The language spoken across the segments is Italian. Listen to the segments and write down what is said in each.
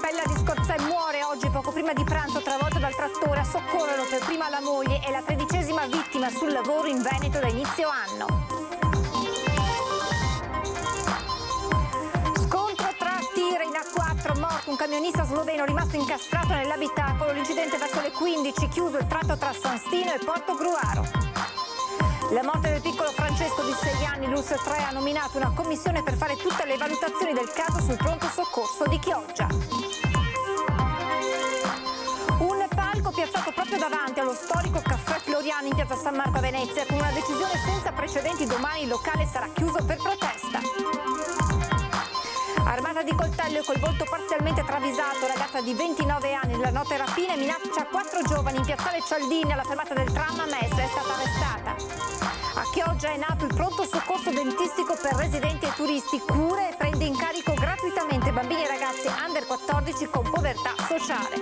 Cappella di Scorzè muore oggi poco prima di pranzo, travolto dal trattore. A soccorrerlo per prima la moglie e la 13ª vittima sul lavoro in Veneto da inizio anno. Scontro tra tir in A4, morto un camionista sloveno rimasto incastrato nell'abitacolo. L'incidente verso le 15, chiuso il tratto tra San Stino e Portogruaro. La morte del piccolo Francesco di 6 anni, l'ULSS 3 ha nominato una commissione per fare tutte le valutazioni del caso sul pronto soccorso di Chioggia. Un palco piazzato proprio davanti allo storico Caffè Floriani in piazza San Marco a Venezia. Con una decisione senza precedenti domani il locale sarà chiuso per protesta. Armata di coltello e col volto parzialmente travisato, ragazza di 29 anni della notte rapina e minaccia 4 giovani in piazzale Cialdini alla fermata del tram a Mestre, è stata arrestata. A Chioggia è nato il pronto soccorso dentistico per residenti e turisti, cura e prende in carico gratuitamente bambini e ragazzi under 14 con povertà sociale.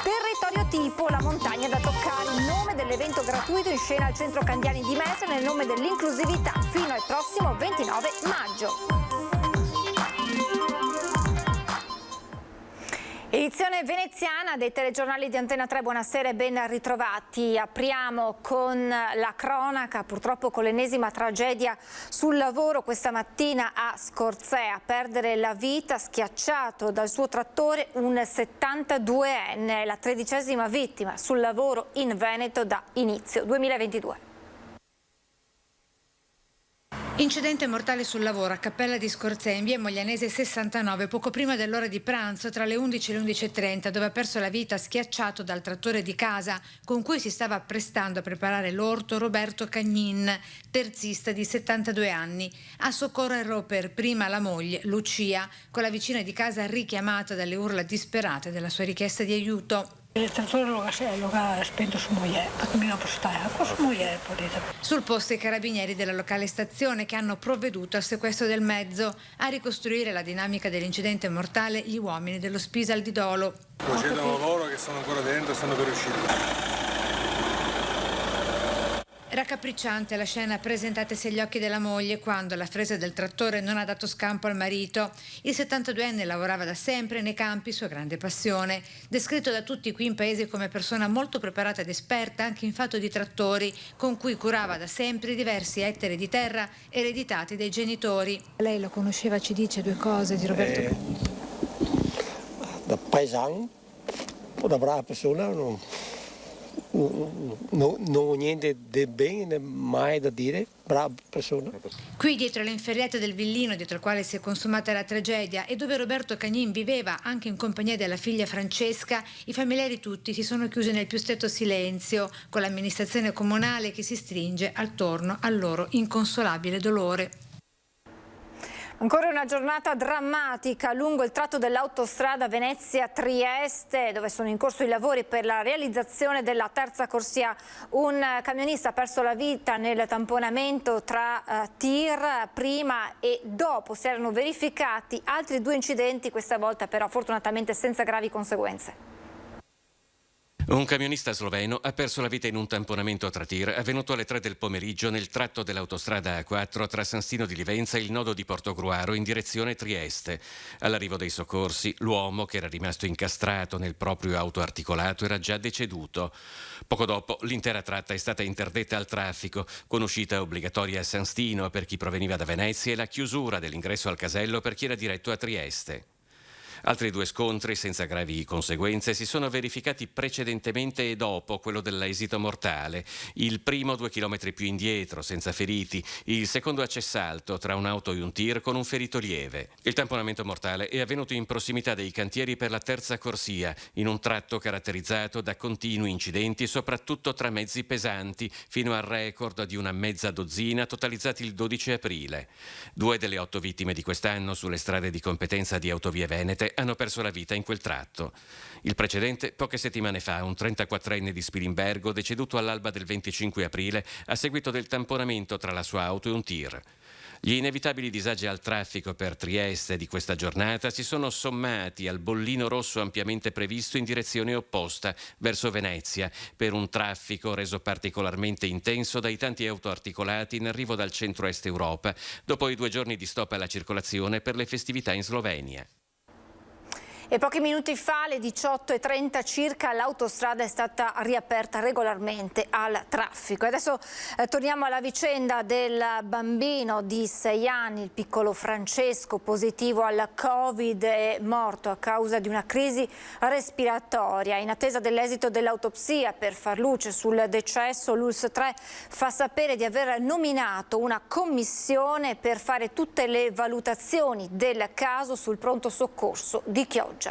Territorio tipo, la montagna da toccare, il nome dell'evento gratuito in scena al centro Candiani di Mestre nel nome dell'inclusività fino al prossimo 29 maggio. Edizione veneziana dei telegiornali di Antena 3, buonasera e ben ritrovati. Apriamo con la cronaca, purtroppo con l'ennesima tragedia sul lavoro questa mattina a Scorzè. A perdere la vita, schiacciato dal suo trattore, un 72enne, la 13ª vittima sul lavoro in Veneto da inizio 2022. Incidente mortale sul lavoro a Cappella di Scorzè in via Moglianese 69 poco prima dell'ora di pranzo tra le 11 e le 11:30, dove ha perso la vita schiacciato dal trattore di casa con cui si stava apprestando a preparare l'orto Roberto Cagnin, terzista di 72 anni. A soccorrerlo per prima la moglie Lucia, con la vicina di casa richiamata dalle urla disperate della sua richiesta di aiuto. Il trattore lo ha spento su moglie, perché mi non posso stare con su moglie. Sul posto i carabinieri della locale stazione che hanno provveduto al sequestro del mezzo. A ricostruire la dinamica dell'incidente mortale gli uomini dello Spisal di Dolo. Procedono loro che sono ancora dentro e stanno per uscire. Raccapricciante la scena presentatesi agli occhi della moglie quando la fresa del trattore non ha dato scampo al marito. Il 72enne lavorava da sempre nei campi, sua grande passione. Descritto da tutti qui in paese come persona molto preparata ed esperta anche in fatto di trattori, con cui curava da sempre diversi ettari di terra ereditati dai genitori. Lei lo conosceva, ci dice due cose di Roberto? Da paesano, da brava persona, non ho niente di bene mai da dire, brava persona. Qui dietro le inferriate del villino dietro il quale si è consumata la tragedia e dove Roberto Cagnin viveva anche in compagnia della figlia Francesca, i familiari tutti si sono chiusi nel più stretto silenzio, con l'amministrazione comunale che si stringe attorno al loro inconsolabile dolore. Ancora una giornata drammatica lungo il tratto dell'autostrada Venezia-Trieste, dove sono in corso i lavori per la realizzazione della terza corsia. Un camionista ha perso la vita nel tamponamento tra tir. Prima e dopo si erano verificati altri 2 incidenti, questa volta però fortunatamente senza gravi conseguenze. Un camionista sloveno ha perso la vita in un tamponamento tra tir avvenuto alle 3 del pomeriggio nel tratto dell'autostrada A4 tra San Stino di Livenza e il nodo di Portogruaro in direzione Trieste. All'arrivo dei soccorsi, l'uomo, che era rimasto incastrato nel proprio autoarticolato, era già deceduto. Poco dopo l'intera tratta è stata interdetta al traffico, con uscita obbligatoria a San Stino per chi proveniva da Venezia e la chiusura dell'ingresso al casello per chi era diretto a Trieste. Altri 2 scontri senza gravi conseguenze si sono verificati precedentemente e dopo quello dell'esito mortale. Il primo 2 chilometri più indietro, senza feriti. Il secondo a Cessalto, tra un'auto e un tir, con un ferito lieve. Il tamponamento mortale è avvenuto in prossimità dei cantieri per la terza corsia, in un tratto caratterizzato da continui incidenti, soprattutto tra mezzi pesanti, fino al record di una mezza dozzina totalizzati il 12 aprile. 2 delle 8 vittime di quest'anno sulle strade di competenza di Autovie Venete hanno perso la vita in quel tratto. Il precedente, poche settimane fa, un 34enne di Spilimbergo deceduto all'alba del 25 aprile a seguito del tamponamento tra la sua auto e un tir. Gli inevitabili disagi al traffico per Trieste di questa giornata si sono sommati al bollino rosso ampiamente previsto in direzione opposta, verso Venezia, per un traffico reso particolarmente intenso dai tanti autoarticolati in arrivo dal centro-est Europa, dopo i 2 giorni di stop alla circolazione per le festività in Slovenia. E pochi minuti fa, alle 18:30 circa, l'autostrada è stata riaperta regolarmente al traffico. E adesso torniamo alla vicenda del bambino di 6 anni, il piccolo Francesco, positivo al Covid e morto a causa di una crisi respiratoria. In attesa dell'esito dell'autopsia per far luce sul decesso, l'ULSS 3 fa sapere di aver nominato una commissione per fare tutte le valutazioni del caso sul pronto soccorso di Chioggia.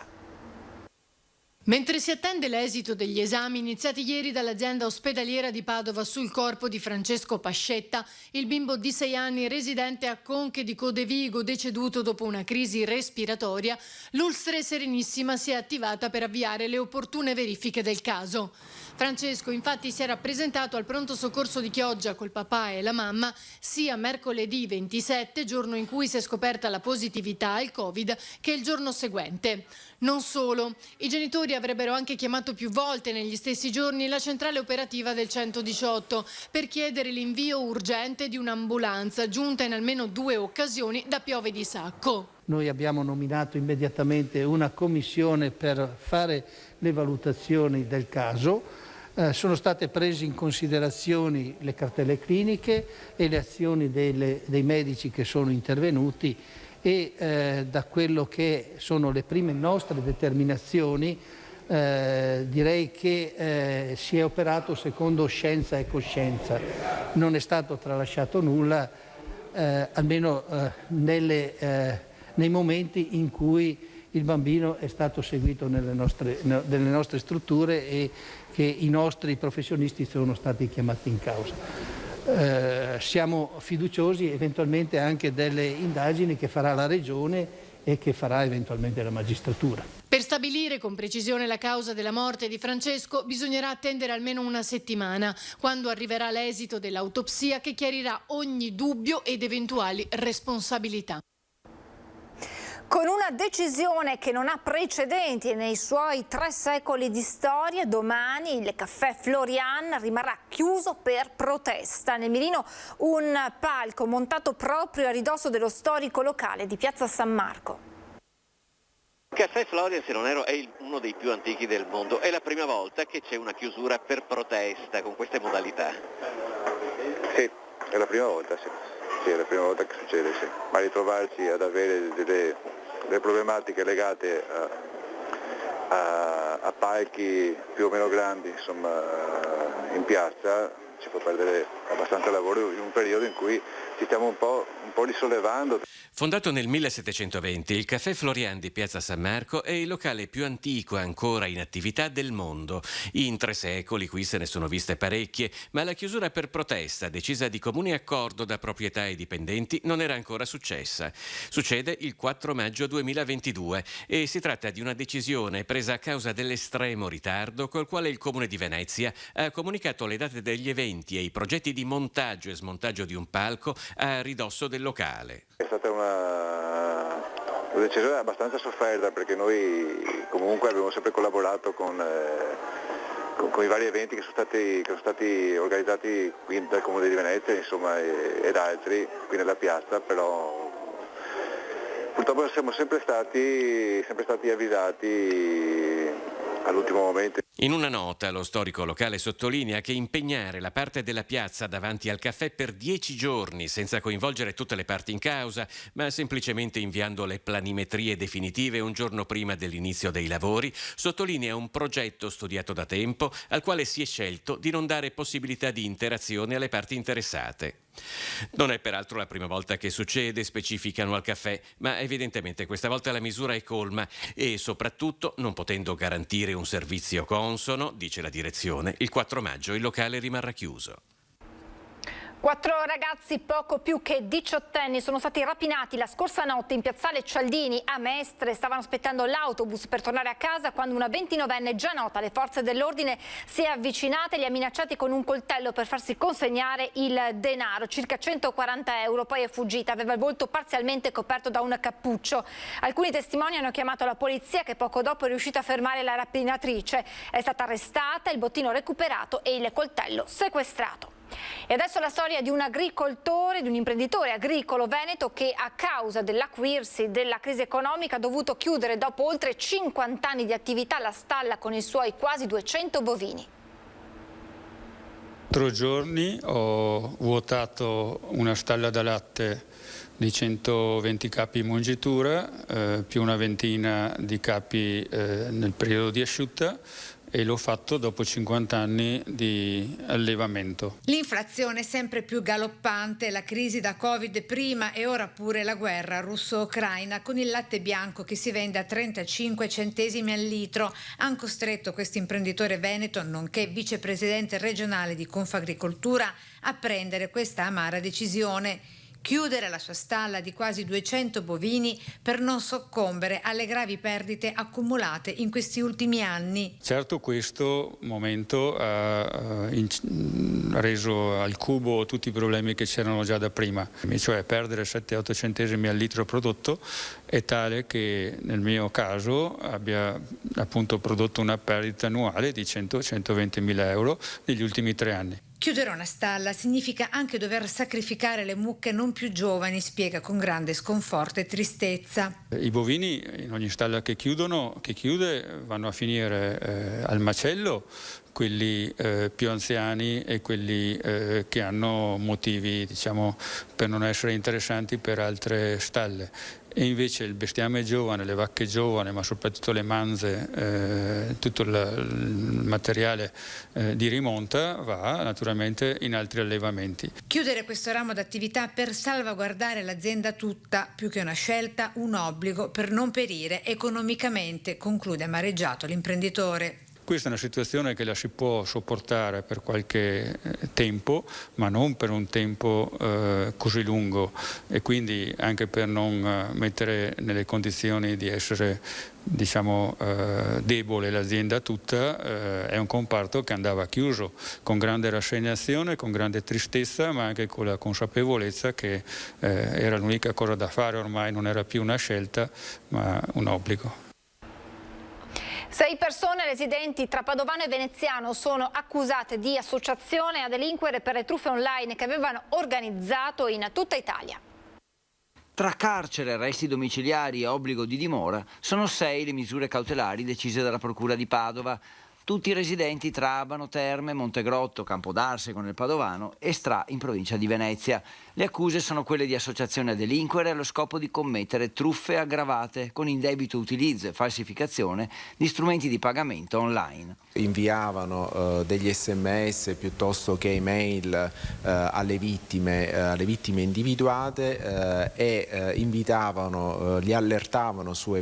Mentre si attende l'esito degli esami iniziati ieri dall'azienda ospedaliera di Padova sul corpo di Francesco Pascetta, il bimbo di 6 anni residente a Conche di Codevigo, deceduto dopo una crisi respiratoria, l'ULSS 3 Serenissima si è attivata per avviare le opportune verifiche del caso. Francesco infatti si era presentato al pronto soccorso di Chioggia col papà e la mamma sia mercoledì 27, giorno in cui si è scoperta la positività al Covid, che il giorno seguente. Non solo, i genitori avrebbero anche chiamato più volte negli stessi giorni la centrale operativa del 118 per chiedere l'invio urgente di un'ambulanza, giunta in almeno 2 occasioni da Piove di Sacco. Noi abbiamo nominato immediatamente una commissione per fare le valutazioni del caso. Sono state prese in considerazione le cartelle cliniche e le azioni dei medici che sono intervenuti e da quello che sono le prime nostre determinazioni direi che si è operato secondo scienza e coscienza. Non è stato tralasciato nulla, almeno nei momenti in cui il bambino è stato seguito nelle nostre strutture e che i nostri professionisti sono stati chiamati in causa. Siamo fiduciosi eventualmente anche delle indagini che farà la Regione e che farà eventualmente la magistratura. Per stabilire con precisione la causa della morte di Francesco bisognerà attendere almeno una settimana, quando arriverà l'esito dell'autopsia che chiarirà ogni dubbio ed eventuali responsabilità. Con una decisione che non ha precedenti nei suoi 3 secoli di storia, domani il caffè Florian rimarrà chiuso per protesta. Nel mirino un palco montato proprio a ridosso dello storico locale di Piazza San Marco. Il caffè Florian, se non erro, è uno dei più antichi del mondo. È la prima volta che c'è una chiusura per protesta con queste modalità. Sì, è la prima volta, sì. Sì, è la prima volta che succede, sì. Ma ritrovarci ad avere delle problematiche legate a palchi più o meno grandi, insomma, in piazza, ci fa perdere abbastanza lavoro in un periodo in cui ci stiamo un po' risollevando. Fondato nel 1720, il Caffè Florian di Piazza San Marco è il locale più antico ancora in attività del mondo. In 3 secoli qui se ne sono viste parecchie, ma la chiusura per protesta, decisa di comune accordo da proprietà e dipendenti, non era ancora successa. Succede il 4 maggio 2022 e si tratta di una decisione presa a causa dell'estremo ritardo col quale il Comune di Venezia ha comunicato le date degli eventi e i progetti di montaggio e smontaggio di un palco a ridosso del locale. È stata una decisione abbastanza sofferta perché noi comunque abbiamo sempre collaborato con i vari eventi che sono stati organizzati qui dal Comune di Venezia, insomma, ed altri qui nella piazza, però purtroppo siamo sempre stati avvisati all'ultimo momento. In una nota, lo storico locale sottolinea che impegnare la parte della piazza davanti al caffè per 10 giorni, senza coinvolgere tutte le parti in causa, ma semplicemente inviando le planimetrie definitive un giorno prima dell'inizio dei lavori, sottolinea un progetto studiato da tempo al quale si è scelto di non dare possibilità di interazione alle parti interessate. Non è peraltro la prima volta che succede, specificano al caffè, ma evidentemente questa volta la misura è colma e soprattutto, non potendo garantire un servizio consono, dice la direzione, il 4 maggio il locale rimarrà chiuso. 4 ragazzi poco più che 18enni sono stati rapinati la scorsa notte in piazzale Cialdini a Mestre. Stavano aspettando l'autobus per tornare a casa quando una 29enne già nota alle forze dell'ordine si è avvicinata e li ha minacciati con un coltello per farsi consegnare il denaro, circa 140 euro. Poi è fuggita, aveva il volto parzialmente coperto da un cappuccio. Alcuni testimoni hanno chiamato la polizia che poco dopo è riuscita a fermare la rapinatrice. È stata arrestata, il bottino recuperato e il coltello sequestrato. E adesso la storia di un agricoltore, di un imprenditore agricolo veneto che a causa dell'acuirsi della crisi economica ha dovuto chiudere dopo oltre 50 anni di attività la stalla con i suoi quasi 200 bovini. 4 giorni ho vuotato una stalla da latte di 120 capi in mungitura, più una ventina di capi nel periodo di asciutta, e l'ho fatto dopo 50 anni di allevamento. L'inflazione è sempre più galoppante, la crisi da Covid prima e ora pure la guerra russo-ucraina, con il latte bianco che si vende a 35 centesimi al litro, hanno costretto questo imprenditore veneto, nonché vicepresidente regionale di Confagricoltura, a prendere questa amara decisione: chiudere la sua stalla di quasi 200 bovini per non soccombere alle gravi perdite accumulate in questi ultimi anni. Certo, questo momento ha reso al cubo tutti i problemi che c'erano già da prima, cioè perdere 7-8 centesimi al litro prodotto è tale che nel mio caso abbia appunto prodotto una perdita annuale di 100-120 mila euro negli ultimi 3 anni. Chiudere una stalla significa anche dover sacrificare le mucche non più giovani, spiega con grande sconforto e tristezza. I bovini in ogni stalla che chiude vanno a finire al macello, quelli più anziani e quelli che hanno motivi, diciamo, per non essere interessanti per altre stalle. E invece il bestiame giovane, le vacche giovani, ma soprattutto le manze, tutto il materiale di rimonta va naturalmente in altri allevamenti. Chiudere questo ramo d'attività per salvaguardare l'azienda tutta, più che una scelta, un obbligo per non perire economicamente, conclude amareggiato l'imprenditore. Questa è una situazione che la si può sopportare per qualche tempo, ma non per un tempo così lungo, e quindi anche per non mettere nelle condizioni di essere, diciamo, debole l'azienda tutta. È un comparto che andava chiuso, con grande rassegnazione, con grande tristezza, ma anche con la consapevolezza che era l'unica cosa da fare, ormai non era più una scelta ma un obbligo. 6 persone residenti tra Padovano e Veneziano sono accusate di associazione a delinquere per le truffe online che avevano organizzato in tutta Italia. Tra carcere, arresti domiciliari e obbligo di dimora sono 6 le misure cautelari decise dalla Procura di Padova. Tutti residenti tra Abano Terme, Montegrotto, Campodarsego nel Padovano e Stra in provincia di Venezia. Le accuse sono quelle di associazione a delinquere allo scopo di commettere truffe aggravate con indebito utilizzo e falsificazione di strumenti di pagamento online. Inviavano degli SMS piuttosto che email alle vittime individuate e invitavano, li allertavano su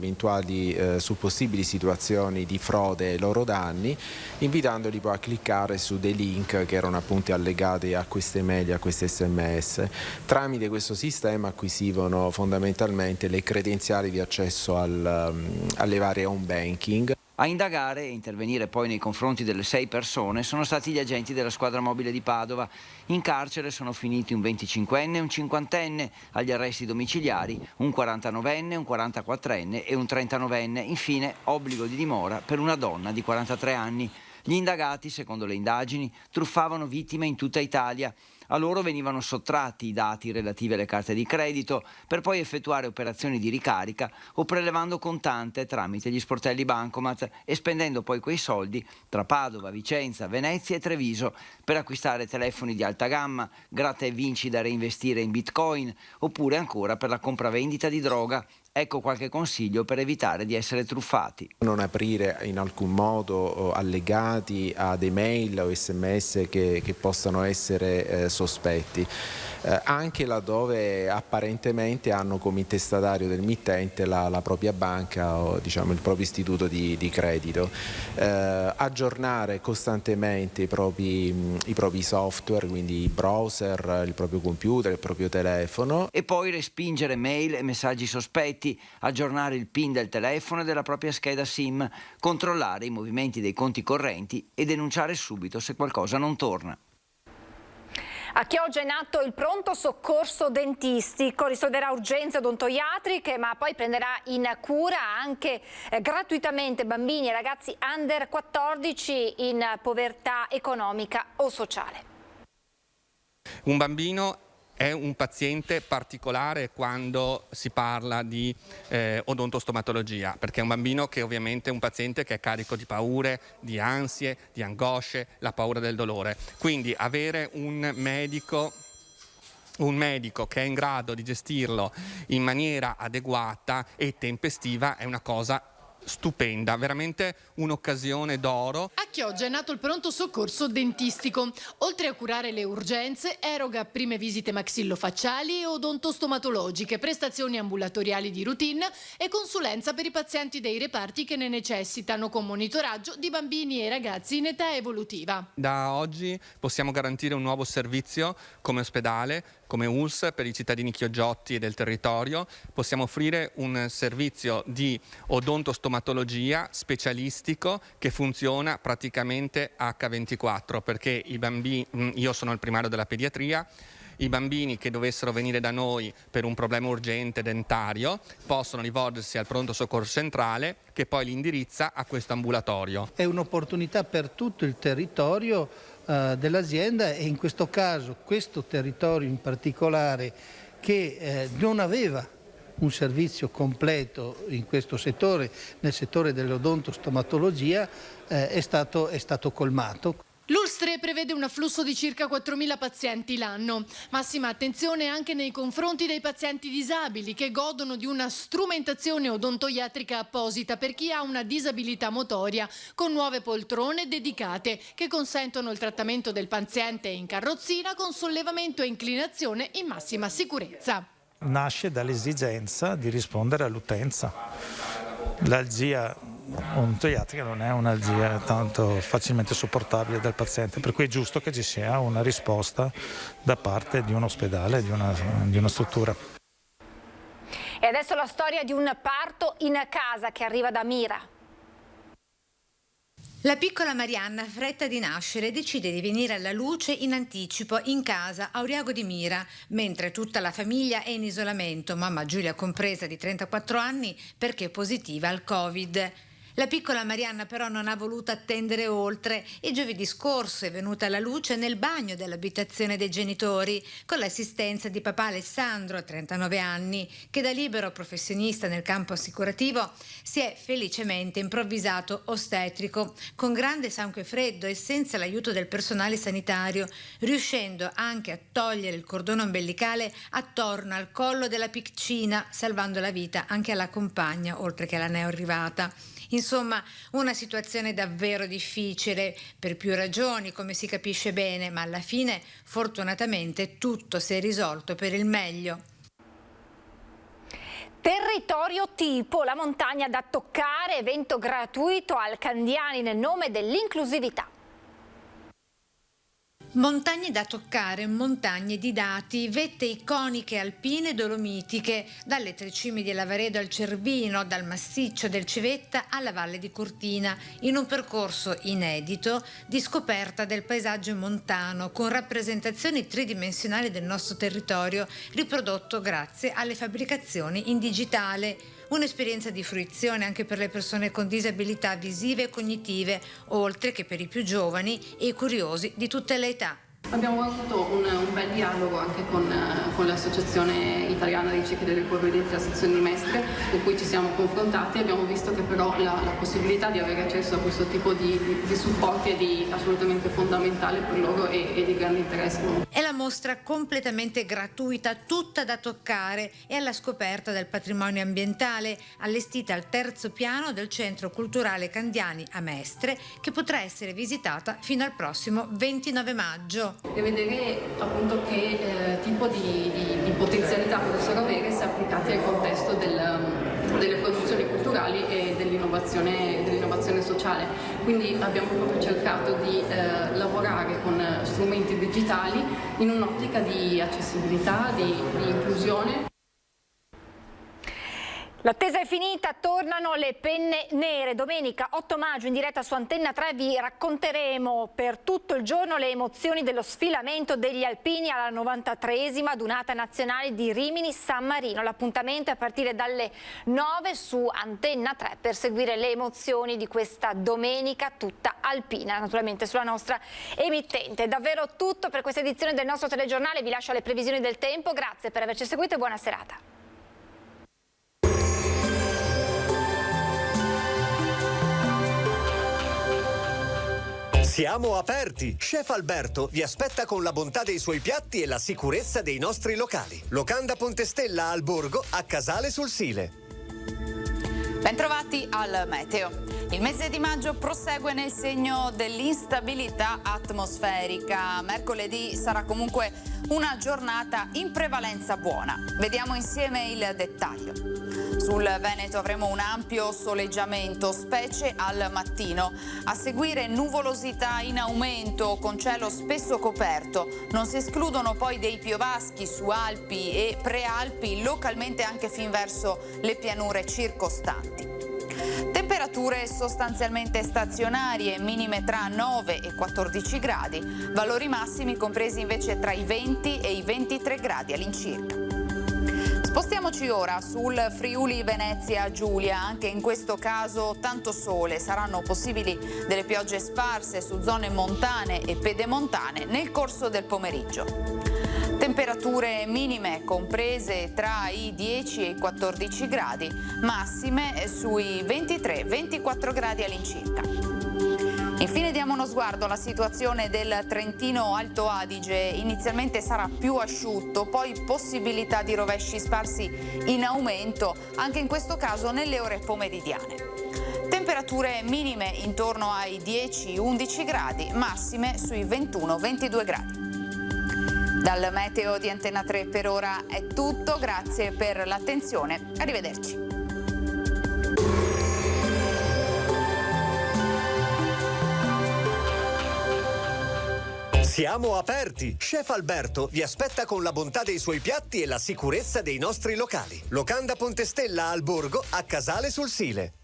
possibili situazioni di frode ai loro danni, invitandoli poi a cliccare su dei link che erano appunto allegati a queste mail e a queste SMS. Tramite questo sistema acquisivano fondamentalmente le credenziali di accesso alle varie home banking. A indagare e intervenire poi nei confronti delle 6 persone sono stati gli agenti della squadra mobile di Padova. In carcere sono finiti un 25enne e un 50enne, agli arresti domiciliari un 49enne, un 44enne e un 39enne, infine obbligo di dimora per una donna di 43 anni. Gli indagati, secondo le indagini, truffavano vittime in tutta Italia. A loro venivano sottratti i dati relativi alle carte di credito per poi effettuare operazioni di ricarica o prelevando contante tramite gli sportelli bancomat e spendendo poi quei soldi tra Padova, Vicenza, Venezia e Treviso per acquistare telefoni di alta gamma, gratta e vinci da reinvestire in bitcoin oppure ancora per la compravendita di droga. Ecco qualche consiglio per evitare di essere truffati. Non aprire in alcun modo allegati a dei mail o SMS che possano essere sospetti, anche laddove apparentemente hanno come intestatario del mittente la propria banca o diciamo il proprio istituto di credito. Aggiornare costantemente i propri software, quindi i browser, il proprio computer, il proprio telefono. E poi respingere mail e messaggi sospetti, aggiornare il PIN del telefono e della propria scheda SIM, controllare i movimenti dei conti correnti e denunciare subito se qualcosa non torna. A Chioggia è in atto il pronto soccorso dentistico, risolverà urgenze odontoiatriche ma poi prenderà in cura anche gratuitamente bambini e ragazzi under 14 in povertà economica o sociale. Un bambino è un paziente particolare quando si parla di odontostomatologia, perché è un bambino che ovviamente è un paziente che è carico di paure, di ansie, di angosce, la paura del dolore. Quindi avere un medico che è in grado di gestirlo in maniera adeguata e tempestiva è una cosa stupenda, veramente un'occasione d'oro. A Chioggia è nato il pronto soccorso dentistico. Oltre a curare le urgenze, eroga prime visite maxillofacciali e odontostomatologiche, prestazioni ambulatoriali di routine e consulenza per i pazienti dei reparti che ne necessitano, con monitoraggio di bambini e ragazzi in età evolutiva. Da oggi possiamo garantire un nuovo servizio come ospedale, come ULSS per i cittadini chioggiotti e del territorio. Possiamo offrire un servizio di odontostomatologia specialistico che funziona praticamente H24, perché i bambini, io sono il primario della pediatria, i bambini che dovessero venire da noi per un problema urgente dentario possono rivolgersi al pronto soccorso centrale che poi li indirizza a questo ambulatorio. È un'opportunità per tutto il territorio dell'azienda e in questo caso questo territorio in particolare che non aveva un servizio completo in questo settore, nel settore dell'odontostomatologia, è stato colmato. L'ULSS prevede un afflusso di circa 4.000 pazienti l'anno. Massima attenzione anche nei confronti dei pazienti disabili che godono di una strumentazione odontoiatrica apposita per chi ha una disabilità motoria, con nuove poltrone dedicate che consentono il trattamento del paziente in carrozzina con sollevamento e inclinazione in massima sicurezza. Nasce dall'esigenza di rispondere all'utenza. L'algia odontoiatrica non è un'algia tanto facilmente sopportabile dal paziente, per cui è giusto che ci sia una risposta da parte di un ospedale, di una struttura. E adesso la storia di un parto in casa che arriva da Mira. La piccola Marianna, fretta di nascere, decide di venire alla luce in anticipo in casa a Auriago di Mira, mentre tutta la famiglia è in isolamento, mamma Giulia compresa di 34 anni perché positiva al Covid. La piccola Marianna però non ha voluto attendere oltre e giovedì scorso è venuta alla luce nel bagno dell'abitazione dei genitori con l'assistenza di papà Alessandro, 39 anni, che da libero professionista nel campo assicurativo si è felicemente improvvisato ostetrico con grande sangue freddo e senza l'aiuto del personale sanitario, riuscendo anche a togliere il cordone ombelicale attorno al collo della piccina, salvando la vita anche alla compagna oltre che alla neoarrivata. Insomma, una situazione davvero difficile per più ragioni, come si capisce bene, ma alla fine fortunatamente tutto si è risolto per il meglio. Territorio tipo, la montagna da toccare, evento gratuito al Candiani nel nome dell'inclusività. Montagne da toccare, montagne di dati, vette iconiche alpine dolomitiche, dalle Tre Cime di Lavaredo al Cervino, dal massiccio del Civetta alla Valle di Cortina, in un percorso inedito di scoperta del paesaggio montano, con rappresentazioni tridimensionali del nostro territorio, riprodotto grazie alle fabbricazioni in digitale. Un'esperienza di fruizione anche per le persone con disabilità visive e cognitive, oltre che per i più giovani e i curiosi di tutte le età. Abbiamo avuto un bel dialogo anche con l'Associazione Italiana dei Ciechi delle Ipovedenti, la sezione di Mestre, con cui ci siamo confrontati. Abbiamo visto che però la possibilità di avere accesso a questo tipo di supporti è assolutamente fondamentale per loro e di grande interesse. È la mostra completamente gratuita, tutta da toccare e alla scoperta del patrimonio ambientale, allestita al terzo piano del Centro Culturale Candiani a Mestre, che potrà essere visitata fino al prossimo 29 maggio. E vedere appunto che tipo di potenzialità potessero avere se applicati al contesto delle produzioni culturali e dell'innovazione sociale. Quindi abbiamo proprio cercato di lavorare con strumenti digitali in un'ottica di accessibilità, di inclusione. L'attesa è finita, tornano le penne nere. Domenica 8 maggio in diretta su Antenna 3 vi racconteremo per tutto il giorno le emozioni dello sfilamento degli alpini alla 93esima Dunata Nazionale di Rimini San Marino. L'appuntamento è a partire dalle 9 su Antenna 3 per seguire le emozioni di questa domenica tutta alpina, naturalmente sulla nostra emittente. È davvero tutto per questa edizione del nostro telegiornale, vi lascio alle previsioni del tempo, grazie per averci seguito e buona serata. Siamo aperti! Chef Alberto vi aspetta con la bontà dei suoi piatti e la sicurezza dei nostri locali. Locanda Ponte Stella al Borgo, a Casale sul Sile. Bentrovati al meteo. Il mese di maggio prosegue nel segno dell'instabilità atmosferica. Mercoledì sarà comunque una giornata in prevalenza buona. Vediamo insieme il dettaglio. Sul Veneto avremo un ampio soleggiamento, specie al mattino. A seguire nuvolosità in aumento, con cielo spesso coperto. Non si escludono poi dei piovaschi su Alpi e Prealpi, localmente anche fin verso le pianure circostanti. Temperature sostanzialmente stazionarie, minime tra 9 e 14 gradi, valori massimi compresi invece tra i 20 e i 23 gradi all'incirca. Spostiamoci ora sul Friuli Venezia Giulia, anche in questo caso tanto sole, saranno possibili delle piogge sparse su zone montane e pedemontane nel corso del pomeriggio. Temperature minime comprese tra i 10 e i 14 gradi, massime sui 23-24 gradi all'incirca. Infine diamo uno sguardo alla situazione del Trentino Alto Adige. Inizialmente sarà più asciutto, poi possibilità di rovesci sparsi in aumento, anche in questo caso nelle ore pomeridiane. Temperature minime intorno ai 10-11 gradi, massime sui 21-22 gradi. Dal meteo di Antenna 3 per ora è tutto, grazie per l'attenzione, arrivederci. Siamo aperti! Chef Alberto vi aspetta con la bontà dei suoi piatti e la sicurezza dei nostri locali. Locanda Ponte Stella al Borgo, a Casale sul Sile.